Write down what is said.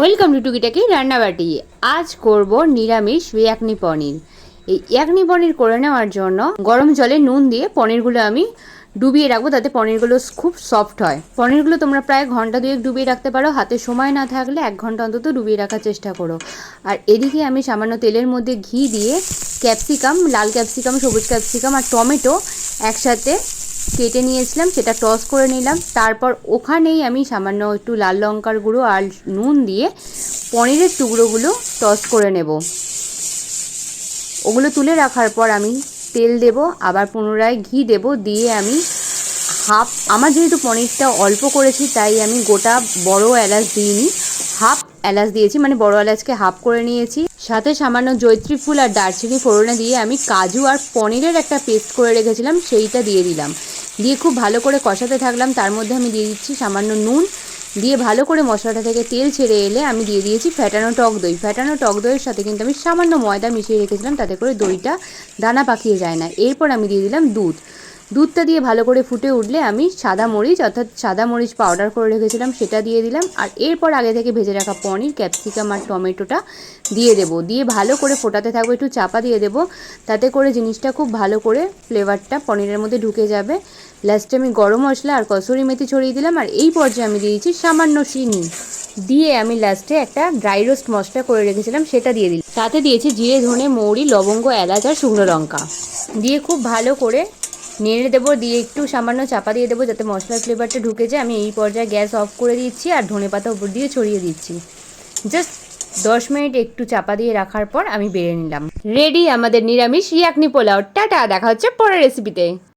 Welcome to টুকিটাকি রান্নাবাটি। আজ করব নিরামিষ ইয়াকনি পনির। এই ইয়াকনি পনির করে নেওয়ার জন্য গরম জলে নুন দিয়ে পনিরগুলো আমি ডুবিয়ে রাখবো, তাতে পনিরগুলো খুব সফট হয়। পনিরগুলো তোমরা প্রায় ঘন্টা দুয়েক ডুবিয়ে রাখতে পারো, হাতে সময় না থাকলে 1 ঘন্টা অন্তত ডুবিয়ে রাখার চেষ্টা করো। আর এদিকে আমি সামান্য তেলের মধ্যে ঘি দিয়ে ক্যাপসিকাম, লাল ক্যাপসিকাম, সবুজ ক্যাপসিকাম আর টমেটো একসাথে কেটে নিয়েছিলাম, সেটা টস করে নিলাম। তারপর ওখানেই আমি সামান্য একটু লাল লঙ্কার গুঁড়ো আর নুন দিয়ে পনিরের টুকরোগুলো টস করে নেব। ওগুলো তুলে রাখার পর আমি তেল দেব, আবার পুনরায় ঘি দেব, দিয়ে আমি আমার যেহেতু পনিরটা অল্প করেছি তাই আমি গোটা বড় এলাচ দিইনি, হাফ এলাচ দিয়েছি, মানে বড় এলাচকে হাফ করে নিয়েছি। সাথে সামান্য জয়িত্রী ফুল আর দারচিনি ফোড়নে দিয়ে আমি কাজু আর পনিরের একটা পেস্ট করে রেখেছিলাম, সেইটা দিয়ে দিলাম। দিয়ে খুব ভালো করে কষাতে থাকলাম। তার মধ্যে আমি দিয়ে দিচ্ছি সামান্য নুন, দিয়ে ভালো করে মশলাটা থেকে তেল ছেড়ে এলে আমি দিয়ে দিয়েছি ফ্যাটানো টক দই। ফ্যাটানো টক দইয়ের সাথে কিন্তু আমি সামান্য ময়দা মিশিয়ে রেখেছিলাম, তাতে করে দইটা দানা পাকিয়ে যায় না। এরপর আমি দিয়ে দিলাম দুধটা দিয়ে ভালো করে ফুটে উঠলে আমি সাদা মরিচ, অর্থাৎ সাদা মরিচ পাউডার করে রেখেছিলাম, সেটা দিয়ে দিলাম। আর এরপর আগে থেকে ভেজে রাখা পনির, ক্যাপসিকাম আর টমেটোটা দিয়ে দেবো। দিয়ে ভালো করে ফোটাতে থাকবো, একটু চাপা দিয়ে দেবো, তাতে করে জিনিসটা খুব ভালো করে ফ্লেভারটা পনিরের মধ্যে ঢুকে যাবে। লাস্টে আমি গরম মশলা আর কসুরি মেথি ছড়িয়ে দিলাম। আর এই পর্যায়ে আমি দিয়েছি সামান্য চিনি, দিয়ে আমি লাস্টে একটা ড্রাই রোস্ট মশলা করে রেখেছিলাম, সেটা দিয়ে দিলাম। তাতে দিয়েছি জিরে, ধনে, মৌরি, লবঙ্গ, এলাচ আর শুকনো লঙ্কা, দিয়ে খুব ভালো করে নেড়ে দেবো। দিয়ে একটু সামান্য চাপা দিয়ে দেবো যাতে মশলার ফ্লেভারটা ঢুকে যায়। আমি এই পর্যায়ে গ্যাস অফ করে দিচ্ছি আর ধনেপাতা উপর দিয়ে ছড়িয়ে দিচ্ছি। জাস্ট 10 মিনিট একটু চাপা দিয়ে রাখার পর আমি বেড়ে নিলাম। রেডি আমাদের নিরামিষ ইয়াকনি পোলাও। টাটা, দেখা হচ্ছে পরের রেসিপিতে।